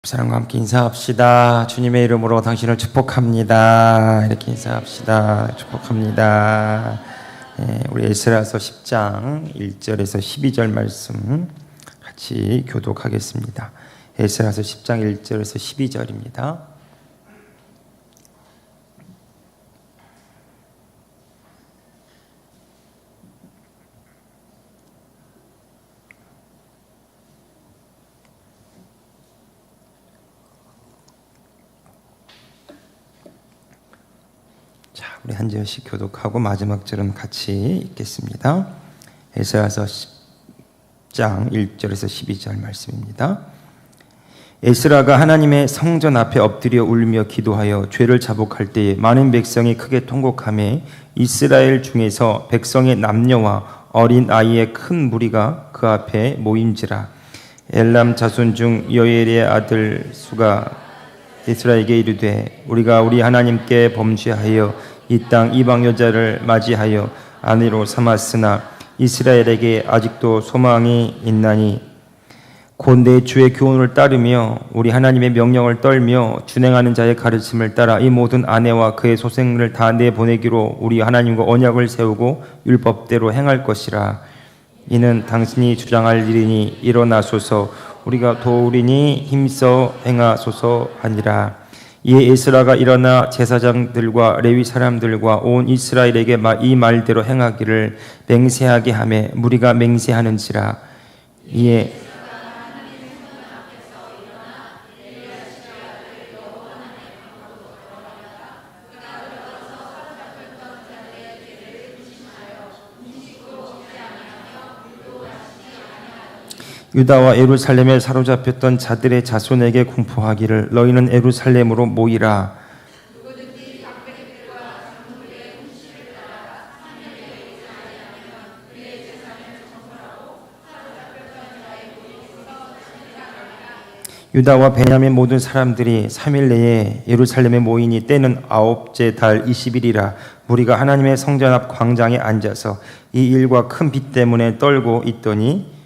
사랑과 함께 인사합시다. 주님의 이름으로 당신을 축복합니다. 이렇게 인사합시다. 축복합니다. 우리 에스라서 10장 1절에서 12절 말씀 같이 교독하겠습니다. 에스라서 10장 1절에서 12절입니다. 우리 한 절씩 교독하고 마지막 절은 같이 읽겠습니다. 에스라서 10장 1절에서 12절 말씀입니다. 에스라가 하나님의 성전 앞에 엎드려 울며 기도하여 죄를 자복할 때에 많은 백성이 크게 통곡하며 이스라엘 중에서 백성의 남녀와 어린 아이의 큰 무리가 그 앞에 모임지라. 엘람 자손 중 여엘의 아들 수가 에스라에게 이르되 우리가 우리 하나님께 범죄하여 이 땅 이방 여자를 맞이하여 아내로 삼았으나 이스라엘에게 아직도 소망이 있나니 곧 내 주의 교훈을 따르며 우리 하나님의 명령을 떨며 준행하는 자의 가르침을 따라 이 모든 아내와 그의 소생을 다 내보내기로 우리 하나님과 언약을 세우고 율법대로 행할 것이라. 이는 당신이 주장할 일이니 일어나소서 우리가 도우리니 힘써 행하소서 하니라. 이에 에스라가 일어나 제사장들과 레위 사람들과 온 이스라엘에게 이 말대로 행하기를 맹세하게 하며 무리가 맹세하는지라. 이에 유다와 예루살렘에 사로잡혔던 자들의 자손에게 공포하기를 너희는 예루살렘으로 모이라. 유다와 베냐민 모든 사람들이 3일 내에 예루살렘에 모이니 때는 9째 달 20일이라. 무리가 하나님의 성전 앞 광장에 앉아서 이 일과 큰 빛 때문에 떨고 있더니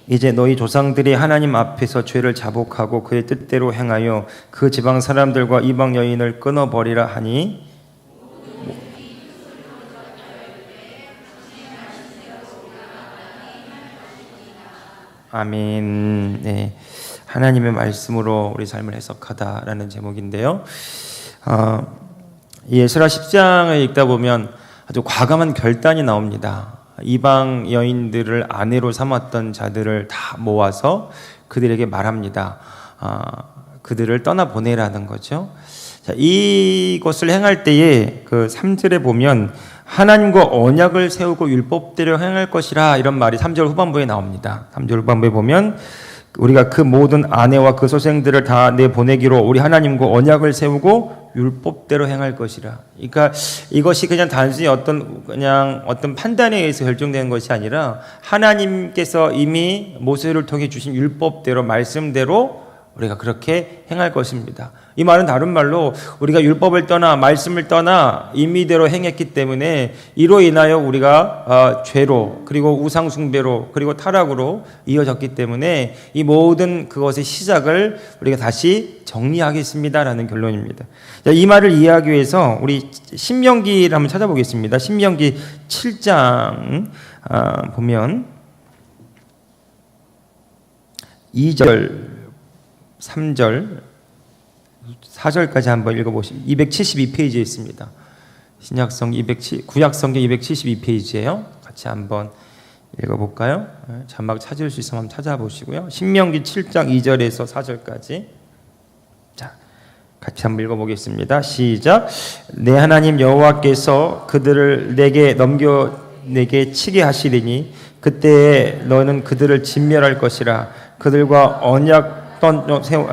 이제 너희 조상들이 하나님 앞에서 죄를 자복하고 그의 뜻대로 행하여 그 지방 사람들과 이방 여인을 끊어버리라 하니 아멘. 네, 하나님의 말씀으로 우리 삶을 해석하다라는 제목인데요. 이 에스라 10장을 읽다 보면 아주 과감한 결단이 나옵니다. 이방 여인들을 아내로 삼았던 자들을 다 모아서 그들에게 말합니다. 그들을 떠나보내라는 거죠. 자, 이것을 행할 때에 그 3절에 보면 하나님과 언약을 세우고 율법대로 행할 것이라 이런 말이 3절 후반부에 나옵니다. 3절 후반부에 보면 우리가 그 모든 아내와 그 소생들을 다 내보내기로 우리 하나님과 언약을 세우고 율법대로 행할 것이라. 그러니까 이것이 그냥 단순히 어떤 판단에 의해서 결정되는 것이 아니라 하나님께서 이미 모세를 통해 주신 율법대로 말씀대로 우리가 그렇게 행할 것입니다. 이 말은 다른 말로 우리가 율법을 떠나 말씀을 떠나 임의대로 행했기 때문에 이로 인하여 우리가 죄로 그리고 우상 숭배로 그리고 타락으로 이어졌기 때문에 이 모든 그것의 시작을 우리가 다시 정리하겠습니다라는 결론입니다. 이 말을 이해하기 위해서 우리 신명기를 한번 찾아보겠습니다. 신명기 7장 보면 2절 3절 4절까지 한번 읽어보시면 272페이지에 있습니다. 구약성경 272페이지예요. 같이 한번 읽어볼까요? 자막 찾을 수 있으면 한번 찾아보시고요. 신명기 7장 2절에서 4절까지 자, 같이 한번 읽어보겠습니다. 시작. 내 하나님 여호와께서 그들을 내게 치게 하시리니 그때에 너는 그들을 진멸할 것이라. 그들과 언약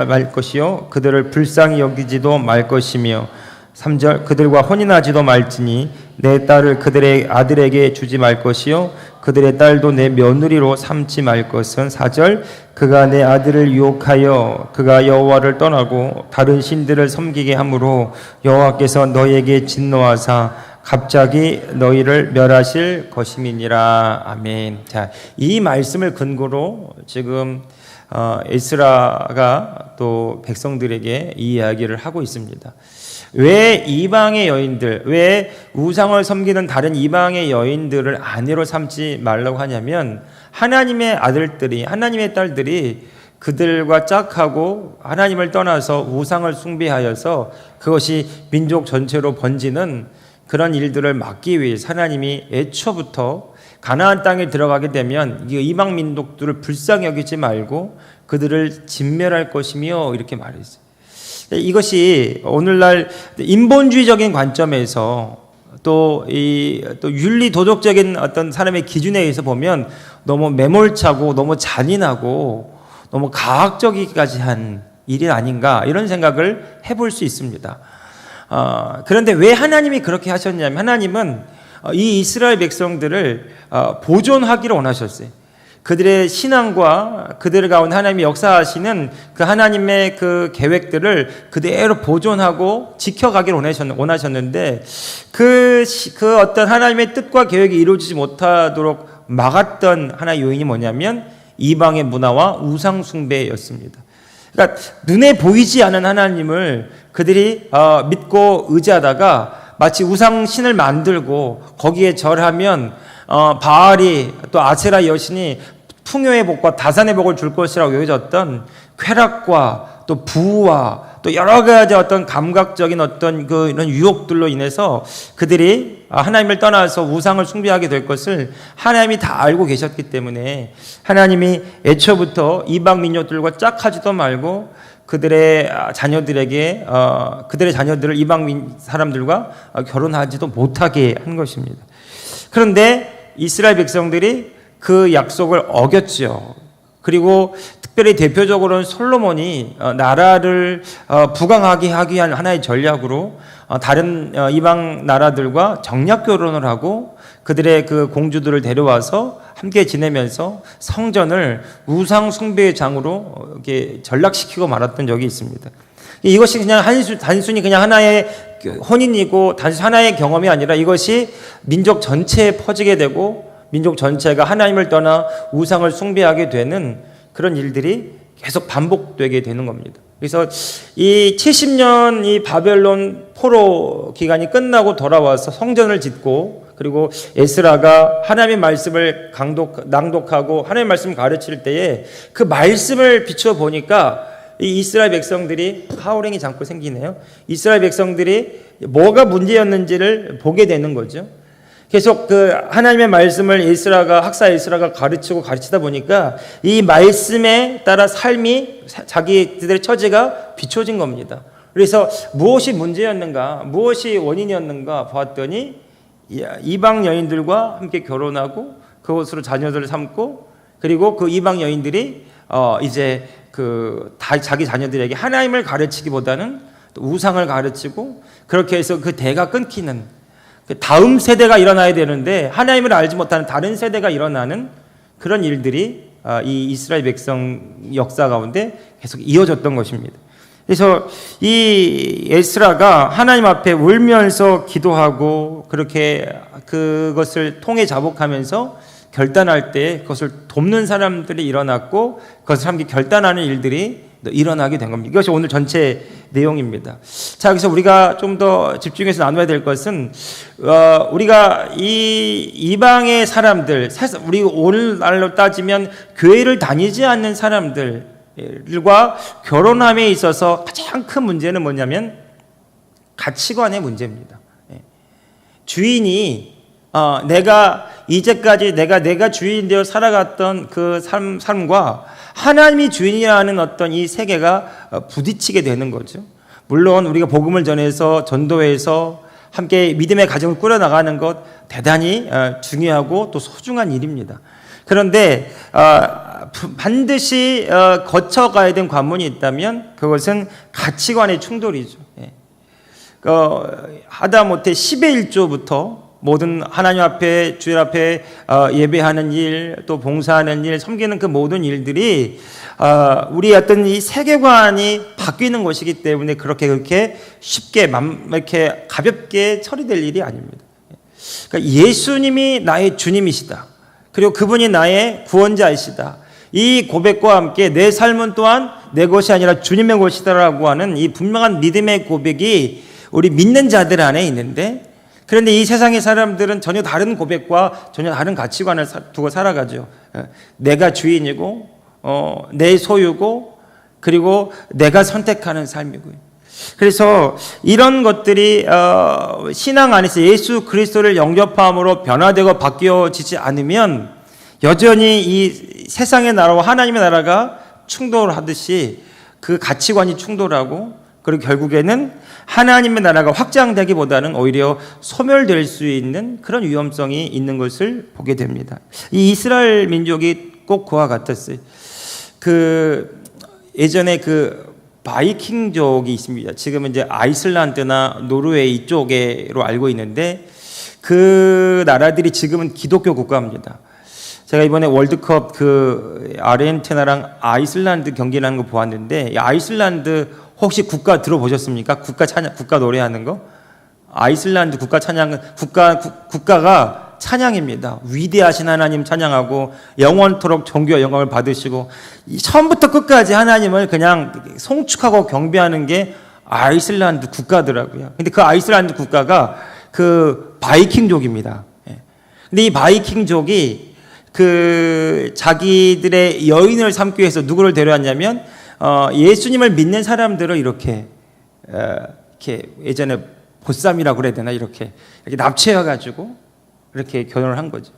말 것이요 그들을 불쌍히 여기지도 말 것이며 3절 그들과 혼인하지도 말지니 내 딸을 그들의 아들에게 주지 말 것이요 그들의 딸도 내 며느리로 삼지 말 것은 4절 그가 내 아들을 유혹하여 그가 여호와를 떠나고 다른 신들을 섬기게 하므로 여호와께서 너에게 진노하사 갑자기 너희를 멸하실 것임이니라. 아멘. 자, 이 말씀을 근거로 지금 에스라가 또 백성들에게 이 이야기를 하고 있습니다. 왜 이방의 여인들, 왜 우상을 섬기는 다른 이방의 여인들을 아내로 삼지 말라고 하냐면, 하나님의 아들들이, 하나님의 딸들이 그들과 짝하고 하나님을 떠나서 우상을 숭배하여서 그것이 민족 전체로 번지는 그런 일들을 막기 위해서 하나님이 애초부터 가나안 땅에 들어가게 되면 이방 민족들을 불쌍히 여기지 말고 그들을 진멸할 것이며 이렇게 말했어요. 이것이 오늘날 인본주의적인 관점에서 또 윤리 도덕적인 어떤 사람의 기준에 의해서 보면 너무 매몰차고 너무 잔인하고 너무 가학적이기까지 한 일이 아닌가 이런 생각을 해볼 수 있습니다. 그런데 왜 하나님이 그렇게 하셨냐면, 하나님은 이 이스라엘 백성들을 보존하기를 원하셨어요. 그들의 신앙과 그들 가운데 하나님이 역사하시는 그 하나님의 그 계획들을 그대로 보존하고 지켜가기를 원하셨는데 그 어떤 하나님의 뜻과 계획이 이루어지지 못하도록 막았던 하나의 요인이 뭐냐면 이방의 문화와 우상 숭배였습니다. 그러니까 눈에 보이지 않은 하나님을 그들이 믿고 의지하다가 마치 우상 신을 만들고 거기에 절하면 바알이 또 아세라 여신이 풍요의 복과 다산의 복을 줄 것이라고 여겨졌던 쾌락과 또 부와 또 여러 가지 어떤 감각적인 어떤 이런 유혹들로 인해서 그들이 하나님을 떠나서 우상을 숭배하게 될 것을 하나님이 다 알고 계셨기 때문에 하나님이 애초부터 이방 민족들과 짝하지도 말고 그들의 자녀들에게 그들의 자녀들을 이방 사람들과 결혼하지도 못하게 한 것입니다. 그런데 이스라엘 백성들이 그 약속을 어겼죠. 그리고 특별히 대표적으로는 솔로몬이 나라를 부강하게 하기 위한 하나의 전략으로 다른 이방 나라들과 정략 결혼을 하고 그들의 그 공주들을 데려와서 함께 지내면서 성전을 우상 숭배의 장으로 이렇게 전락시키고 말았던 적이 있습니다. 이것이 그냥 단순히 그냥 하나의 혼인이고 단순히 하나의 경험이 아니라 이것이 민족 전체에 퍼지게 되고 민족 전체가 하나님을 떠나 우상을 숭배하게 되는 그런 일들이 계속 반복되게 되는 겁니다. 그래서 이 70년 이 바벨론 포로 기간이 끝나고 돌아와서 성전을 짓고 그리고 에스라가 하나님의 말씀을 낭독하고 하나님의 말씀을 가르칠 때에 그 말씀을 비추어 보니까 이 이스라엘 백성들이 하울행이 잠깐 생기네요. 이스라엘 백성들이 뭐가 문제였는지를 보게 되는 거죠. 계속 그 하나님의 말씀을 학사 에스라가 가르치다 보니까 이 말씀에 따라 삶이 자기들의 처지가 비춰진 겁니다. 그래서 무엇이 문제였는가, 무엇이 원인이었는가 보았더니 이방 여인들과 함께 결혼하고 그것으로 자녀들을 삼고 그리고 그 이방 여인들이 이제 자기 자녀들에게 하나님을 가르치기보다는 우상을 가르치고 그렇게 해서 그 대가 끊기는 다음 세대가 일어나야 되는데 하나님을 알지 못하는 다른 세대가 일어나는 그런 일들이 이 이스라엘 백성 역사 가운데 계속 이어졌던 것입니다. 그래서 이 에스라가 하나님 앞에 울면서 기도하고 그렇게 그것을 통해 자복하면서 결단할 때 그것을 돕는 사람들이 일어났고 그것을 함께 결단하는 일들이 일어나게 된 겁니다. 이것이 오늘 전체 내용입니다. 자, 그래서 우리가 좀 더 집중해서 나눠야 될 것은 우리가 이 이방의 사람들, 우리 오늘날로 따지면 교회를 다니지 않는 사람들과 결혼함에 있어서 가장 큰 문제는 뭐냐면 가치관의 문제입니다. 주인이 내가 이제까지 내가 주인 되어 살아갔던 그 삶과 하나님이 주인이라는 어떤 이 세계가 부딪히게 되는 거죠. 물론 우리가 복음을 전해서 전도해서 함께 믿음의 가정을 꾸려나가는 것 대단히 중요하고 또 소중한 일입니다. 그런데 반드시 거쳐가야 된 관문이 있다면 그것은 가치관의 충돌이죠. 하다못해 10의 1조부터 모든 하나님 앞에 주일 앞에 예배하는 일, 또 봉사하는 일, 섬기는 그 모든 일들이 우리 어떤 이 세계관이 바뀌는 것이기 때문에 그렇게 쉽게 이렇게 가볍게 처리될 일이 아닙니다. 그러니까 예수님이 나의 주님이시다. 그리고 그분이 나의 구원자이시다. 이 고백과 함께 내 삶은 또한 내 것이 아니라 주님의 것이다라고 하는 이 분명한 믿음의 고백이 우리 믿는 자들 안에 있는데, 그런데 이 세상의 사람들은 전혀 다른 고백과 전혀 다른 가치관을 두고 살아가죠. 내가 주인이고 내 소유고 그리고 내가 선택하는 삶이고요. 그래서 이런 것들이 신앙 안에서 예수 그리스도를 영접함으로 변화되고 바뀌어지지 않으면 여전히 이 세상의 나라와 하나님의 나라가 충돌하듯이 그 가치관이 충돌하고, 그리고 결국에는 하나님의 나라가 확장되기보다는 오히려 소멸될 수 있는 그런 위험성이 있는 것을 보게 됩니다. 이 이스라엘 민족이 꼭 그와 같았어요. 예전에 바이킹족이 있습니다. 지금은 이제 아이슬란드나 노르웨이 이쪽으로 알고 있는데, 그 나라들이 지금은 기독교 국가입니다. 제가 이번에 월드컵 아르헨티나랑 아이슬란드 경기라는 거 보았는데, 이 아이슬란드 혹시 국가 들어보셨습니까? 국가 노래하는 거? 아이슬란드 국가 찬양은 국가가 찬양입니다. 위대하신 하나님 찬양하고 영원토록 존귀와 영광을 받으시고, 처음부터 끝까지 하나님을 그냥 송축하고 경배하는 게 아이슬란드 국가더라고요. 근데 그 아이슬란드 국가가 바이킹족입니다. 근데 이 바이킹족이 자기들의 여인을 삼기 위해서 누구를 데려왔냐면 예수님을 믿는 사람들을 이렇게 예전에 보쌈이라고 그래야 되나, 이렇게 납치해가지고 이렇게 결혼을 한 거죠.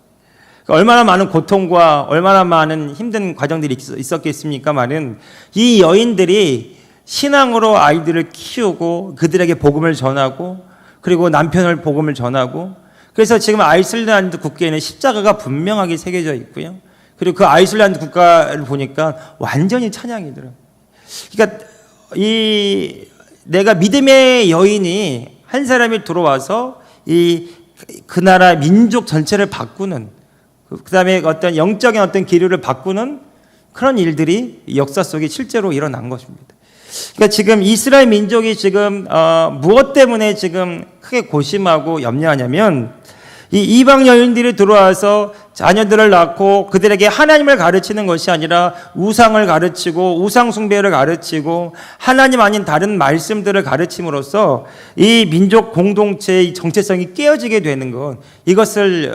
얼마나 많은 고통과 얼마나 많은 힘든 과정들이 있었겠습니까만은, 이 여인들이 신앙으로 아이들을 키우고 그들에게 복음을 전하고, 그리고 남편을 복음을 전하고, 그래서 지금 아이슬란드 국기에는 십자가가 분명하게 새겨져 있고요. 그리고 그 아이슬란드 국가를 보니까 완전히 찬양이더라고요. 그러니까 내가 믿음의 여인이 한 사람이 들어와서 그 나라 민족 전체를 바꾸는, 그다음에 어떤 영적인 어떤 기류를 바꾸는 그런 일들이 역사 속에 실제로 일어난 것입니다. 그러니까 지금 이스라엘 민족이 지금 무엇 때문에 지금 크게 고심하고 염려하냐면, 이 이방 여인들이 들어와서 자녀들을 낳고 그들에게 하나님을 가르치는 것이 아니라 우상을 가르치고 우상 숭배를 가르치고 하나님 아닌 다른 말씀들을 가르침으로써 이 민족 공동체의 정체성이 깨어지게 되는 것, 이것을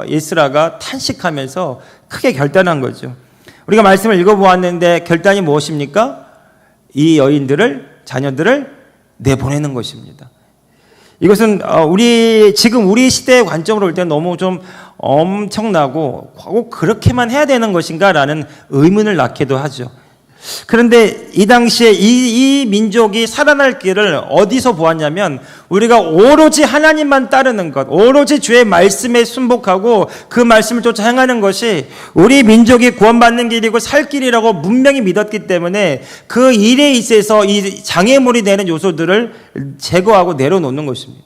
에스라가 탄식하면서 크게 결단한 거죠. 우리가 말씀을 읽어보았는데 결단이 무엇입니까? 이 자녀들을 내보내는 것입니다. 이것은 지금 우리 시대의 관점으로 볼 때는 너무 좀 엄청나고 꼭 그렇게만 해야 되는 것인가라는 의문을 낳기도 하죠. 그런데 이 당시에 이 민족이 살아날 길을 어디서 보았냐면, 우리가 오로지 하나님만 따르는 것, 오로지 주의 말씀에 순복하고 그 말씀을 쫓아 행하는 것이 우리 민족이 구원받는 길이고 살 길이라고 분명히 믿었기 때문에 그 일에 있어서 이 장애물이 되는 요소들을 제거하고 내려놓는 것입니다.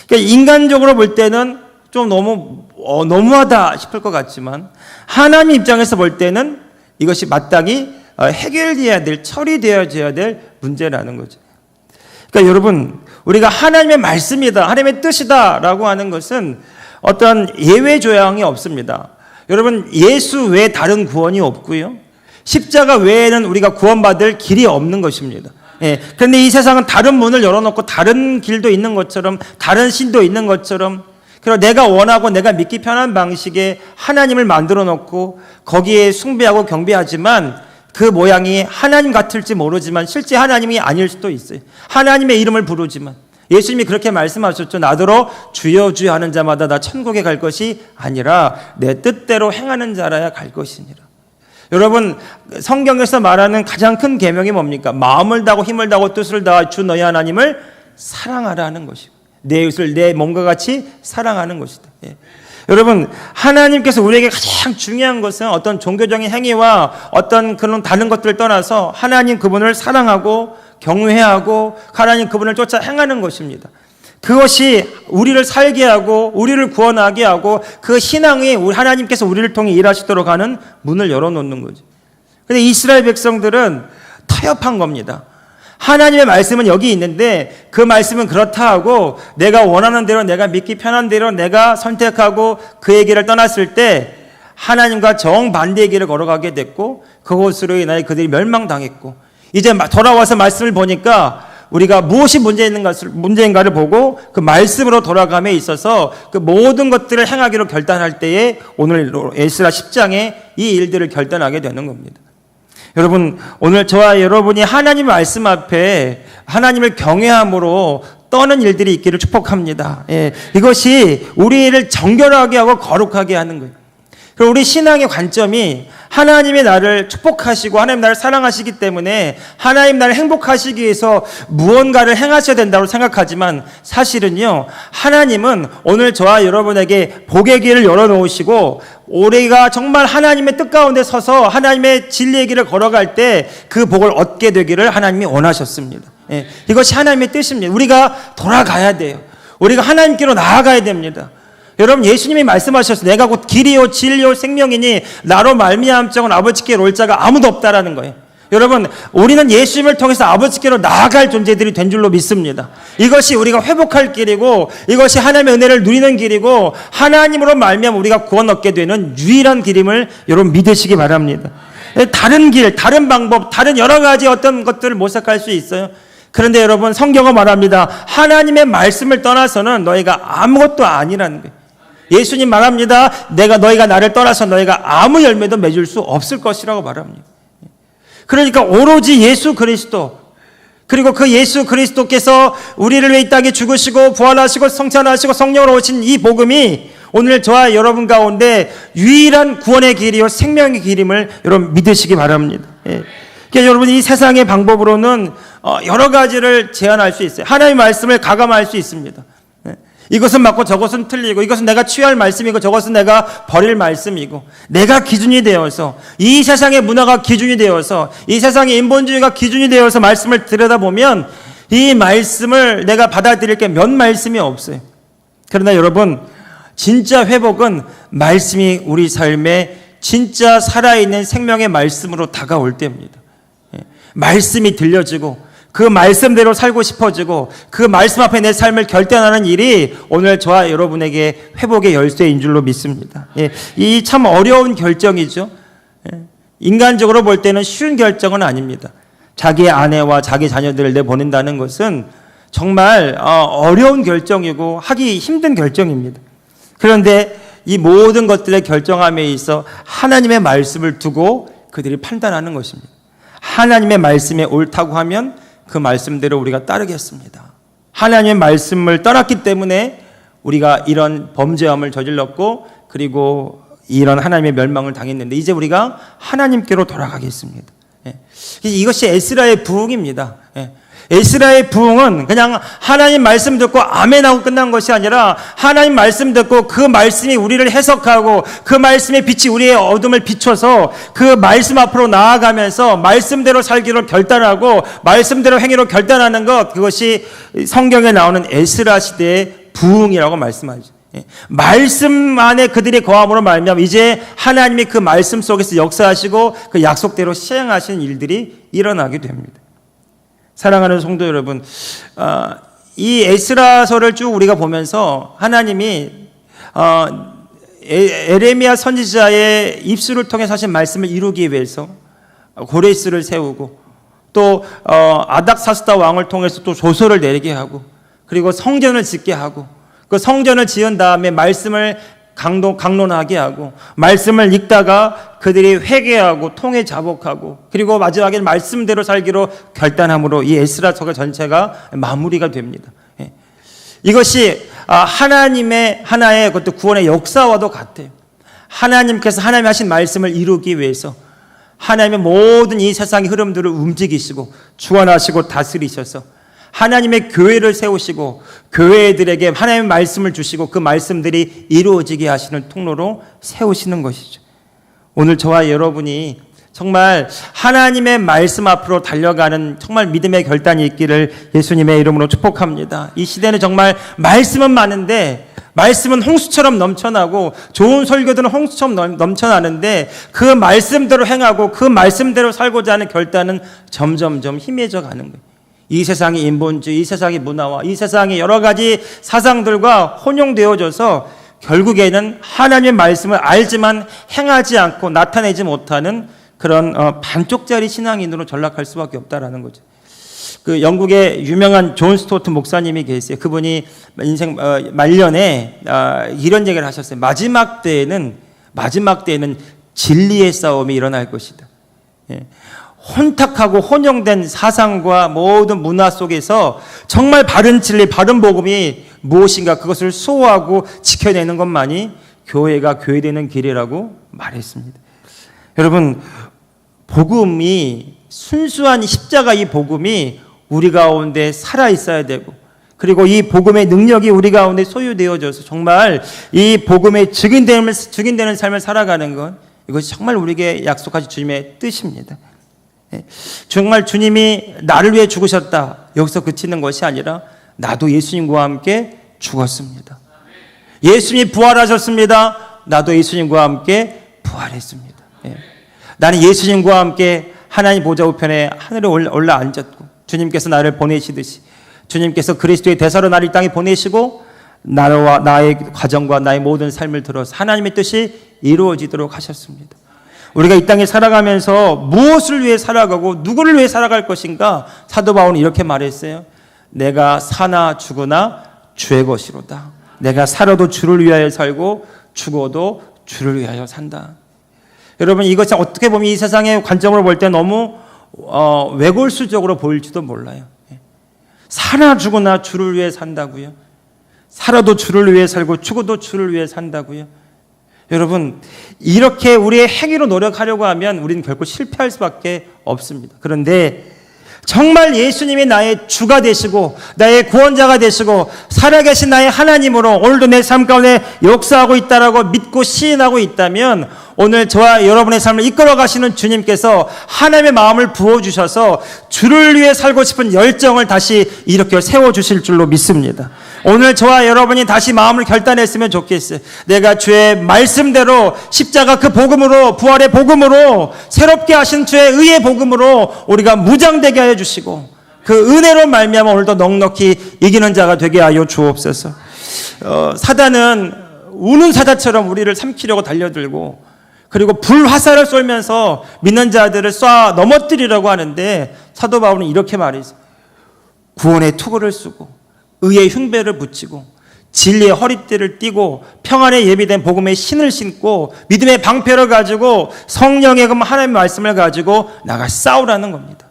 그러니까 인간적으로 볼 때는 좀 너무하다 싶을 것 같지만, 하나님 입장에서 볼 때는 이것이 마땅히 해결되어야 될, 처리되어야 될 문제라는 거죠. 그러니까 여러분, 우리가 하나님의 말씀이다, 하나님의 뜻이다라고 하는 것은 어떤 예외 조항이 없습니다. 여러분, 예수 외에 다른 구원이 없고요, 십자가 외에는 우리가 구원받을 길이 없는 것입니다. 그런데 이 세상은 다른 문을 열어놓고 다른 길도 있는 것처럼, 다른 신도 있는 것처럼, 그리고 내가 원하고 내가 믿기 편한 방식의 하나님을 만들어 놓고 거기에 숭배하고 경배하지만 그 모양이 하나님 같을지 모르지만 실제 하나님이 아닐 수도 있어요. 하나님의 이름을 부르지만, 예수님이 그렇게 말씀하셨죠. 나더러 주여 주여 하는 자마다 나 천국에 갈 것이 아니라 내 뜻대로 행하는 자라야 갈 것이니라. 여러분, 성경에서 말하는 가장 큰 계명이 뭡니까? 마음을 다하고 힘을 다하고 뜻을 다하 주 너희 하나님을 사랑하라는 것이고, 내 이웃을 내 몸과 같이 사랑하는 것이다. 여러분, 하나님께서 우리에게 가장 중요한 것은 어떤 종교적인 행위와 어떤 그런 다른 것들을 떠나서 하나님 그분을 사랑하고 경외하고 하나님 그분을 쫓아 행하는 것입니다. 그것이 우리를 살게 하고 우리를 구원하게 하고 그 신앙이 하나님께서 우리를 통해 일하시도록 하는 문을 열어놓는 거죠. 그런데 이스라엘 백성들은 타협한 겁니다. 하나님의 말씀은 여기 있는데 그 말씀은 그렇다 하고 내가 원하는 대로 내가 믿기 편한 대로 내가 선택하고 그의 길을 떠났을 때 하나님과 정반대의 길을 걸어가게 됐고 그것으로 인하여 그들이 멸망당했고 이제 돌아와서 말씀을 보니까 우리가 무엇이 문제인가를 보고 그 말씀으로 돌아감에 있어서 그 모든 것들을 행하기로 결단할 때에 오늘 에스라 10장에 이 일들을 결단하게 되는 겁니다. 여러분, 오늘 저와 여러분이 하나님의 말씀 앞에 하나님을 경외함으로 떠는 일들이 있기를 축복합니다. 예, 이것이 우리를 정결하게 하고 거룩하게 하는 거예요. 그리고 우리 신앙의 관점이 하나님이 나를 축복하시고 하나님 나를 사랑하시기 때문에 하나님 나를 행복하시기 위해서 무언가를 행하셔야 된다고 생각하지만 사실은요, 하나님은 오늘 저와 여러분에게 복의 길을 열어놓으시고 우리가 정말 하나님의 뜻 가운데 서서 하나님의 진리의 길을 걸어갈 때 그 복을 얻게 되기를 하나님이 원하셨습니다. 예, 이것이 하나님의 뜻입니다. 우리가 돌아가야 돼요. 우리가 하나님께로 나아가야 됩니다. 여러분, 예수님이 말씀하셨어요. 내가 곧 길이요 진리요 생명이니 나로 말미암은 자는 아버지께 올 자가 아무도 없다라는 거예요. 여러분, 우리는 예수님을 통해서 아버지께로 나아갈 존재들이 된 줄로 믿습니다. 이것이 우리가 회복할 길이고 이것이 하나님의 은혜를 누리는 길이고 하나님으로 말미암아 우리가 구원 얻게 되는 유일한 길임을 여러분 믿으시기 바랍니다. 다른 길, 다른 방법, 다른 여러 가지 어떤 것들을 모색할 수 있어요. 그런데 여러분, 성경은 말합니다. 하나님의 말씀을 떠나서는 너희가 아무것도 아니라는 거예요. 예수님 말합니다. 너희가 나를 떠나서 너희가 아무 열매도 맺을 수 없을 것이라고 말합니다. 그러니까 오로지 예수 그리스도, 그리고 그 예수 그리스도께서 우리를 위해 이 땅에 죽으시고 부활하시고 성찬하시고 성령으로 오신 이 복음이 오늘 저와 여러분 가운데 유일한 구원의 길이요 생명의 길임을 여러분 믿으시기 바랍니다. 그러니까 여러분, 이 세상의 방법으로는 여러 가지를 제안할 수 있어요. 하나님의 말씀을 가감할 수 있습니다. 이것은 맞고 저것은 틀리고 이것은 내가 취할 말씀이고 저것은 내가 버릴 말씀이고 내가 기준이 되어서 이 세상의 문화가 기준이 되어서 이 세상의 인본주의가 기준이 되어서 말씀을 들여다보면 이 말씀을 내가 받아들일 게 몇 말씀이 없어요. 그러나 여러분, 진짜 회복은 말씀이 우리 삶에 진짜 살아있는 생명의 말씀으로 다가올 때입니다. 말씀이 들려지고 그 말씀대로 살고 싶어지고 그 말씀 앞에 내 삶을 결단하는 일이 오늘 저와 여러분에게 회복의 열쇠인 줄로 믿습니다. 이 참 어려운 결정이죠. 인간적으로 볼 때는 쉬운 결정은 아닙니다. 자기의 아내와 자기 자녀들을 내보낸다는 것은 정말 어려운 결정이고 하기 힘든 결정입니다. 그런데 이 모든 것들의 결정함에 있어 하나님의 말씀을 두고 그들이 판단하는 것입니다. 하나님의 말씀에 옳다고 하면 그 말씀대로 우리가 따르겠습니다. 하나님의 말씀을 떠났기 때문에 우리가 이런 범죄함을 저질렀고 그리고 이런 하나님의 멸망을 당했는데 이제 우리가 하나님께로 돌아가겠습니다. 이것이 에스라의 부흥입니다. 에스라의 부흥은 그냥 하나님 말씀 듣고 아멘하고 끝난 것이 아니라 하나님 말씀 듣고 그 말씀이 우리를 해석하고 그 말씀의 빛이 우리의 어둠을 비춰서 그 말씀 앞으로 나아가면서 말씀대로 살기로 결단하고 말씀대로 행위로 결단하는 것, 그것이 성경에 나오는 에스라 시대의 부흥이라고 말씀하죠. 말씀 안에 그들이 거함으로 말미암아 이제 하나님이 그 말씀 속에서 역사하시고 그 약속대로 시행하시는 일들이 일어나게 됩니다. 사랑하는 성도 여러분, 이 에스라서를 쭉 우리가 보면서 하나님이 에레미야 선지자의 입술을 통해 하신 말씀을 이루기 위해서 고레스를 세우고 또 아닥사스다 왕을 통해서 또 조서를 내리게 하고 그리고 성전을 짓게 하고 그 성전을 지은 다음에 말씀을 강론하게 하고 말씀을 읽다가 그들이 회개하고 통회 자복하고 그리고 마지막에 말씀대로 살기로 결단함으로 이 에스라서가 전체가 마무리가 됩니다. 이것이 하나님의 하나의 그것도 구원의 역사와도 같아요. 하나님께서 하나님이 하신 말씀을 이루기 위해서 하나님의 모든 이 세상의 흐름들을 움직이시고 주관하시고 다스리셔서 하나님의 교회를 세우시고 교회들에게 하나님의 말씀을 주시고 그 말씀들이 이루어지게 하시는 통로로 세우시는 것이죠. 오늘 저와 여러분이 정말 하나님의 말씀 앞으로 달려가는 정말 믿음의 결단이 있기를 예수님의 이름으로 축복합니다. 이 시대는 정말 말씀은 많은데 말씀은 홍수처럼 넘쳐나고 좋은 설교들은 홍수처럼 넘쳐나는데 그 말씀대로 행하고 그 말씀대로 살고자 하는 결단은 점점점 희미해져 가는 거예요. 이 세상의 인본주의, 이 세상의 문화와 이 세상의 여러 가지 사상들과 혼용되어져서 결국에는 하나님의 말씀을 알지만 행하지 않고 나타내지 못하는 그런 반쪽짜리 신앙인으로 전락할 수밖에 없다라는 거죠. 그 영국의 유명한 존 스토트 목사님이 계세요. 그분이 인생 말년에 이런 얘기를 하셨어요. 마지막 때에는 진리의 싸움이 일어날 것이다. 예. 혼탁하고 혼용된 사상과 모든 문화 속에서 정말 바른 진리, 바른 복음이 무엇인가 그것을 수호하고 지켜내는 것만이 교회가 교회되는 길이라고 말했습니다. 여러분, 복음이 순수한 십자가 이 복음이 우리 가운데 살아 있어야 되고, 그리고 이 복음의 능력이 우리 가운데 소유되어져서 정말 이 복음의 증인되는 삶을 살아가는 것, 이것이 정말 우리에게 약속하신 주님의 뜻입니다. 정말 주님이 나를 위해 죽으셨다, 여기서 그치는 것이 아니라 나도 예수님과 함께 죽었습니다. 예수님이 부활하셨습니다. 나도 예수님과 함께 부활했습니다. 나는 예수님과 함께 하나님 보좌 우편에 하늘에 올라 앉았고, 주님께서 나를 보내시듯이 주님께서 그리스도의 대사로 나를 이 땅에 보내시고 나와 나의 가정과 나의 모든 삶을 들어서 하나님의 뜻이 이루어지도록 하셨습니다. 우리가 이 땅에 살아가면서 무엇을 위해 살아가고 누구를 위해 살아갈 것인가? 사도 바울은 이렇게 말했어요. 내가 사나 죽으나 주의 것이로다. 내가 살아도 주를 위하여 살고 죽어도 주를 위하여 산다. 여러분, 이것은 어떻게 보면 이 세상의 관점으로 볼 때 너무 외골수적으로 보일지도 몰라요. 사나 죽으나 주를 위해 산다고요? 살아도 주를 위해 살고 죽어도 주를 위해 산다고요? 여러분, 이렇게 우리의 행위로 노력하려고 하면 우리는 결코 실패할 수밖에 없습니다. 그런데 정말 예수님이 나의 주가 되시고 나의 구원자가 되시고 살아계신 나의 하나님으로 오늘도 내 삶 가운데 역사하고 있다라고 믿고 시인하고 있다면, 오늘 저와 여러분의 삶을 이끌어 가시는 주님께서 하나님의 마음을 부어주셔서 주를 위해 살고 싶은 열정을 다시 일으켜 세워주실 줄로 믿습니다. 오늘 저와 여러분이 다시 마음을 결단했으면 좋겠어요. 내가 주의 말씀대로 십자가 그 복음으로, 부활의 복음으로, 새롭게 하신 주의 의의 복음으로 우리가 무장되게 하여 주시고 그 은혜로 말미암아 오늘도 넉넉히 이기는 자가 되게 하여 주옵소서. 사단은 우는 사자처럼 우리를 삼키려고 달려들고, 그리고 불화살을 쏠면서 믿는 자들을 쏴 넘어뜨리려고 하는데, 사도 바울은 이렇게 말했어요. 구원의 투구를 쓰고 의의 흉배를 붙이고 진리의 허리띠를 띠고 평안에 예비된 복음의 신을 신고 믿음의 방패를 가지고 성령의 하나님의 말씀을 가지고 나가 싸우라는 겁니다.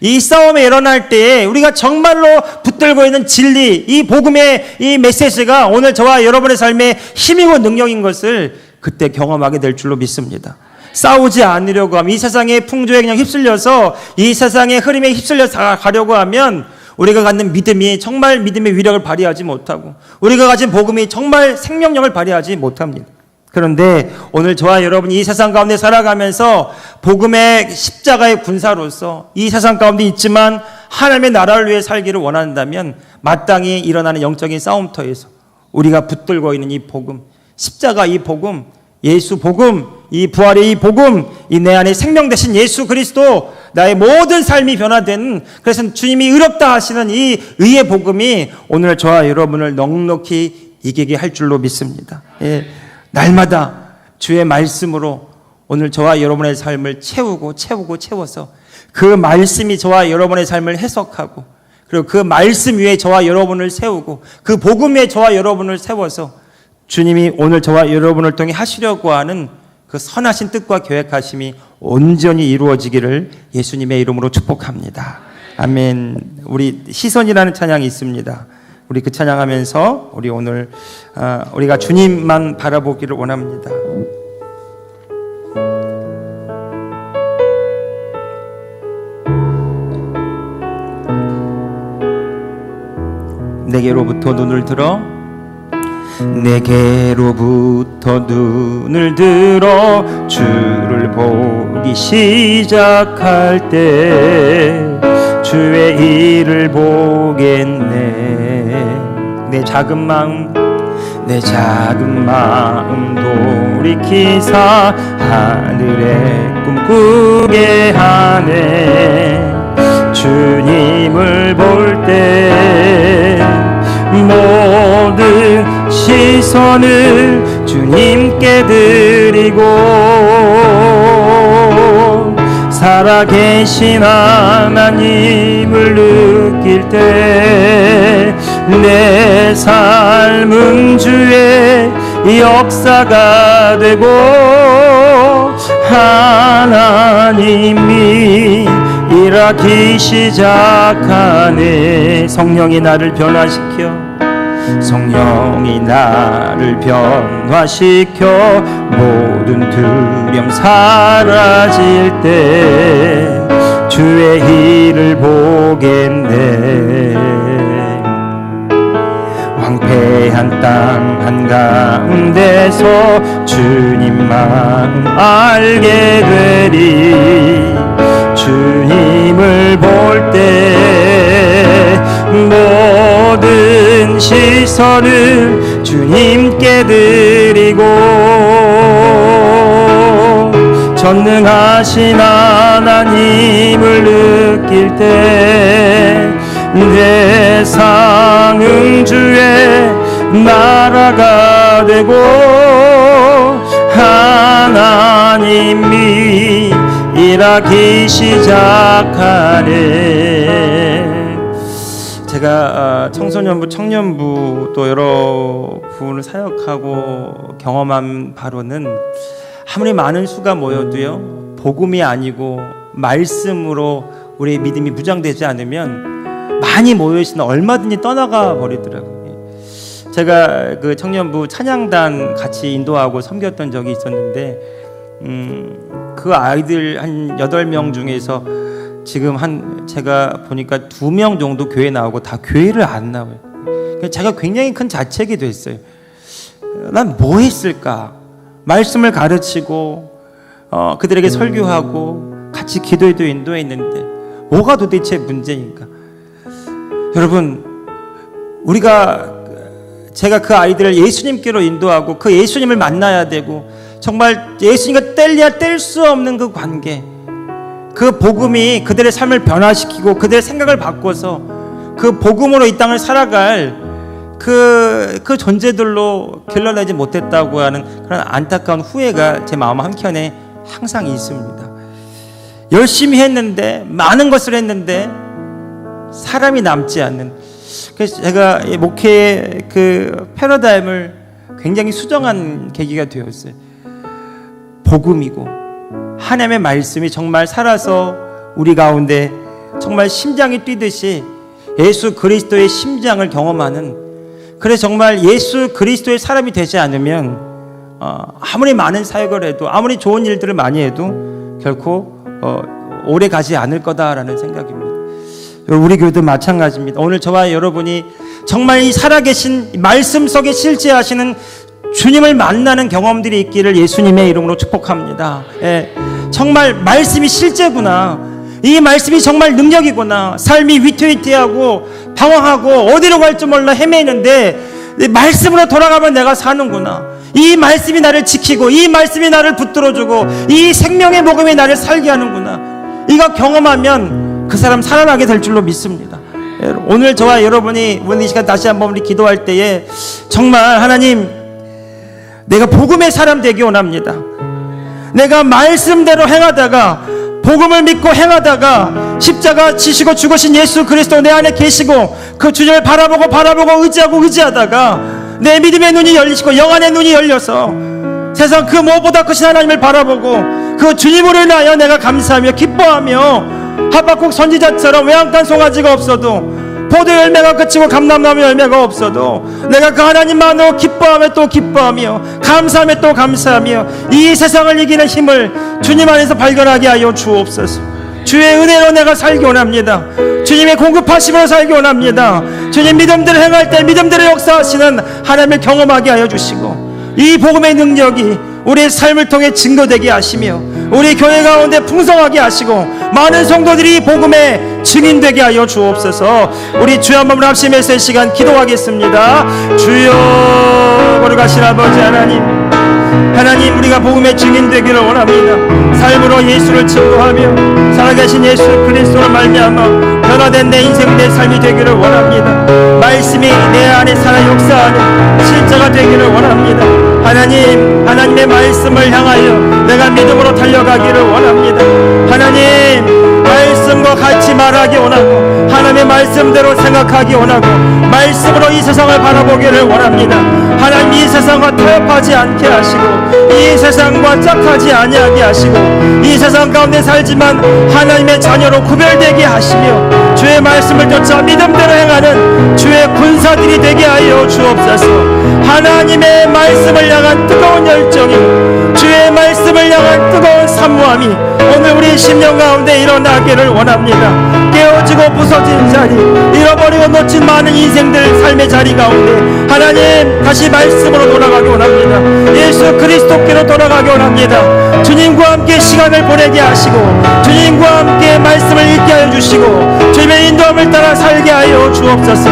이 싸움에 일어날 때에 우리가 정말로 붙들고 있는 진리, 이 복음의 이 메시지가 오늘 저와 여러분의 삶의 힘이고 능력인 것을 그때 경험하게 될 줄로 믿습니다. 싸우지 않으려고 하면, 이 세상의 풍조에 그냥 휩쓸려서 이 세상의 흐름에 휩쓸려서 가려고 하면 우리가 갖는 믿음이 정말 믿음의 위력을 발휘하지 못하고 우리가 가진 복음이 정말 생명력을 발휘하지 못합니다. 그런데 오늘 저와 여러분이 이 세상 가운데 살아가면서 복음의 십자가의 군사로서 이 세상 가운데 있지만 하나님의 나라를 위해 살기를 원한다면, 마땅히 일어나는 영적인 싸움터에서 우리가 붙들고 있는 이 복음, 십자가 이 복음, 예수 복음, 이 부활의 이 복음, 이 내 안에 생명 되신 예수 그리스도, 나의 모든 삶이 변화되는, 그래서 주님이 의롭다 하시는 이 의의 복음이 오늘 저와 여러분을 넉넉히 이기게 할 줄로 믿습니다. 날마다 주의 말씀으로 오늘 저와 여러분의 삶을 채워서 그 말씀이 저와 여러분의 삶을 해석하고, 그리고 그 말씀 위에 저와 여러분을 세우고 그 복음 위에 저와 여러분을 세워서 주님이 오늘 저와 여러분을 통해 하시려고 하는 그 선하신 뜻과 계획하심이 온전히 이루어지기를 예수님의 이름으로 축복합니다. 아멘. 우리 시선이라는 찬양이 있습니다. 우리 그 찬양하면서 우리 오늘 우리가 주님만 바라보기를 원합니다. 내게로부터 눈을 들어 주를 보기 시작할 때 주의 일을 보겠네. 내 작은 마음 돌이키사 하늘의 꿈 꾸게 하네. 주님을 볼 때 모든 시선을 주님께 드리고 살아계신 하나님을 느낄 때 내 삶은 주의 역사가 되고 하나님이 일하기 시작하네. 성령이 나를 변화시켜, 성령이 나를 변화시켜 모든 두려움 사라질 때 주의 일을 보겠네. 황폐한 땅 한가운데서 주님 마음 알게 되리. 주님을 볼 때 모든 시선을 주님께 드리고 전능하신 하나님을 느낄 때 내 상은 주의 나라가 되고 하나님이 일하기 시작하네. 제가 청소년부, 청년부 또 여러 부분을 사역하고 경험한 바로는 아무리 많은 수가 모여도요, 복음이 아니고 말씀으로 우리의 믿음이 무장되지 않으면 많이 모여있으면 얼마든지 떠나가 버리더라고요. 제가 그 청년부 찬양단 같이 인도하고 섬겼던 적이 있었는데 그 아이들 한 8명 중에서 지금 제가 보니까 2명 정도 교회 나오고 다 교회를 안 나와요. 제가 굉장히 큰 자책이 됐어요. 난 뭐 했을까? 말씀을 가르치고 그들에게 설교하고 같이 기도에도 인도했는데 뭐가 도대체 문제인가? 여러분, 제가 그 아이들을 예수님께로 인도하고 그 예수님을 만나야 되고 정말 예수님과 뗄래야 뗄 수 없는 그 관계, 그 복음이 그들의 삶을 변화시키고 그들의 생각을 바꿔서 그 복음으로 이 땅을 살아갈 그 존재들로 길러내지 못했다고 하는 그런 안타까운 후회가 제 마음 한켠에 항상 있습니다. 열심히 했는데, 많은 것을 했는데 사람이 남지 않는. 그래서 제가 목회의 그 패러다임을 굉장히 수정한 계기가 되었어요. 복음이고 하나님의 말씀이 정말 살아서 우리 가운데 정말 심장이 뛰듯이 예수 그리스도의 심장을 경험하는, 그래서 정말 예수 그리스도의 사람이 되지 않으면 아무리 많은 사역을 해도 아무리 좋은 일들을 많이 해도 결코 오래 가지 않을 거다라는 생각입니다. 우리 교회도 마찬가지입니다. 오늘 저와 여러분이 정말 이 살아계신 말씀 속에 실제하시는 주님을 만나는 경험들이 있기를 예수님의 이름으로 축복합니다. 예, 정말 말씀이 실제구나, 이 말씀이 정말 능력이구나, 삶이 위태위태하고 방황하고 어디로 갈지 몰라 헤매는데 말씀으로 돌아가면 내가 사는구나, 이 말씀이 나를 지키고 이 말씀이 나를 붙들어주고 이 생명의 복음이 나를 살게 하는구나, 이거 경험하면 그 사람 살아나게 될 줄로 믿습니다. 오늘 저와 여러분이 오늘 이 시간 다시 한번 우리 기도할 때에 정말 하나님, 내가 복음의 사람 되기 원합니다. 내가 말씀대로 행하다가, 복음을 믿고 행하다가 십자가 지시고 죽으신 예수 그리스도 내 안에 계시고 그 주님을 바라보고 의지하다가 내 믿음의 눈이 열리시고 영안의 눈이 열려서 세상 그 무엇보다 크신 하나님을 바라보고 그 주님으로 인하여 내가 감사하며 기뻐하며 하박국 선지자처럼 외양간 송아지가 없어도, 포도 열매가 그치고 감람나무 열매가 없어도 내가 그 하나님만으로 기뻐하며 또 기뻐하며 감사하며 또 감사하며 이 세상을 이기는 힘을 주님 안에서 발견하게 하여 주옵소서. 주의 은혜로 내가 살기 원합니다. 주님의 공급하심으로 살기 원합니다. 주님 믿음대로 행할 때 믿음대로 역사하시는 하나님을 경험하게 하여 주시고 이 복음의 능력이 우리의 삶을 통해 증거되게 하시며 우리 교회 가운데 풍성하게 하시고 많은 성도들이 복음의 증인되게 하여 주옵소서. 우리 주여 한번 합심해서 이 시간 기도하겠습니다. 주여, 거룩하신 아버지 하나님, 하나님, 우리가 복음의 증인 되기를 원합니다. 삶으로 예수를 증거하며 살아계신 예수 그리스도로 말미암아 변화된 내 인생, 내 삶이 되기를 원합니다. 말씀이 내 안에 살아 역사하는 실제가 되기를 원합니다. 하나님, 하나님의 말씀을 향하여 내가 믿음으로 달려가기를 원합니다. 하나님, 말씀과 같이 말하기 원하고 하나님의 말씀대로 생각하기 원하고 말씀으로 이 세상을 바라보기를 원합니다. 하나님, 이 세상과 타협하지 않게 하시고 이 세상과 짝하지 아니하게 하시고 이 세상 가운데 살지만 하나님의 자녀로 구별되게 하시며 주의 말씀을 쫓아 믿음대로 행하는 주의 군사들이 되게 하여 주옵소서. 하나님의 말씀을 향한 뜨거운 열정이, 주의 말씀을 향한 뜨거운 사모함이 오늘 우리 심령 가운데 일어나기를 원합니다. 깨어지고 부서진 자리, 잃어버리고 놓친 많은 인생들 삶의 자리 가운데 하나님, 다시 말씀으로 돌아가기 원합니다. 예수 그리스도께로 돌아가기 원합니다. 주님과 함께 시간을 보내게 하시고 주님과 함께 말씀을 읽게 하여 주시고 주님의 인도함을 따라 살게 하여 주옵소서.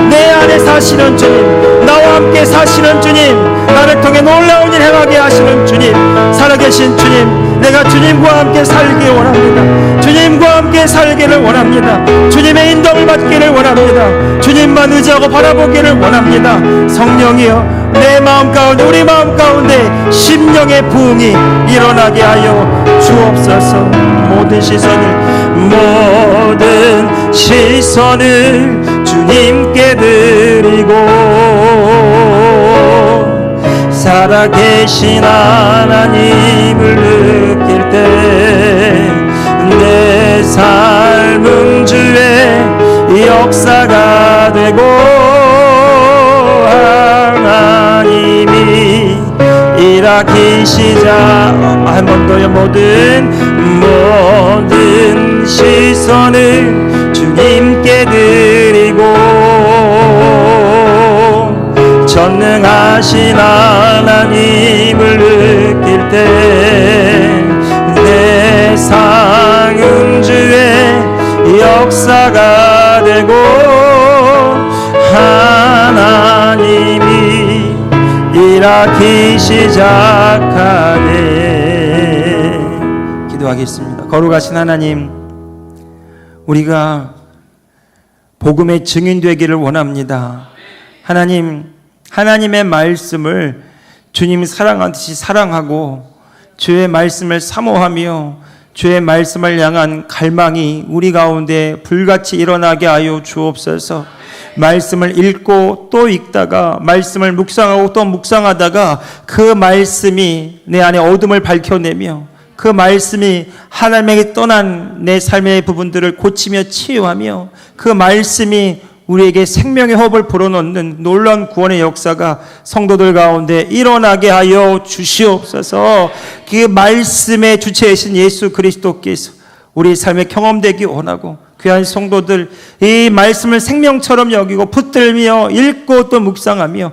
내 안에 사시는 주님, 나와 함께 사시는 주님, 나를 통해 놀라운 일 행하게 하시는 주님, 살아계신 주님, 내가 주님과 함께 살기 원합니다. 주님과 함께 살기를 원합니다. 주님의 인도를 받기를 원합니다. 주님만 의지하고 바라보기를 원합니다. 성령이여, 내 마음 가운데, 우리 마음 가운데 심령의 부흥이 일어나게 하여 주옵소서. 모든 시선을 주님께 드리고 살아계신 하나님을 느낄 때 내 삶은 주의 역사가 되고 하나님이 일하기 시작. 한 번 더요. 모든 시선을 주님께 드리고 전능하신 하나님을 느낄 때 내 삶은 주의 역사가 되고 하나님이 일하기 시작하네. 기도하겠습니다. 거룩하신 하나님, 우리가 복음의 증인 되기를 원합니다. 하나님, 하나님의 말씀을 주님이 사랑하듯이 사랑하고 주의 말씀을 사모하며 주의 말씀을 향한 갈망이 우리 가운데 불같이 일어나게 하여 주옵소서. 말씀을 읽고 또 읽다가 말씀을 묵상하고 또 묵상하다가 그 말씀이 내 안에 어둠을 밝혀내며 그 말씀이 하나님에게 떠난 내 삶의 부분들을 고치며 치유하며 그 말씀이 우리에게 생명의 호흡을 불어넣는 놀라운 구원의 역사가 성도들 가운데 일어나게 하여 주시옵소서. 그 말씀의 주체이신 예수 그리스도께서 우리 삶에 경험되기 원하고 귀한 성도들 이 말씀을 생명처럼 여기고 붙들며 읽고 또 묵상하며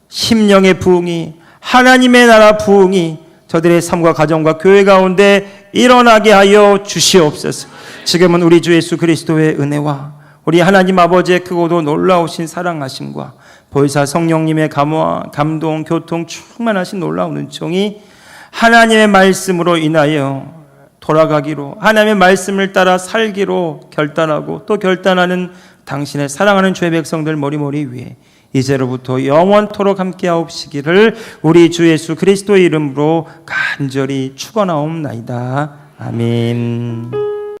심령의 부흥이, 하나님의 나라 부흥이 저들의 삶과 가정과 교회 가운데 일어나게 하여 주시옵소서. 지금은 우리 주 예수 그리스도의 은혜와 우리 하나님 아버지의 크고도 놀라우신 사랑하심과 보혜사 성령님의 감동, 교통 충만하신 놀라운 은총이 하나님의 말씀으로 인하여 돌아가기로, 하나님의 말씀을 따라 살기로 결단하고 또 결단하는 당신의 사랑하는 주의 백성들 머리머리 위에 이제로부터 영원토록 함께하옵시기를 우리 주 예수 그리스도의 이름으로 간절히 축원하옵나이다. 아멘.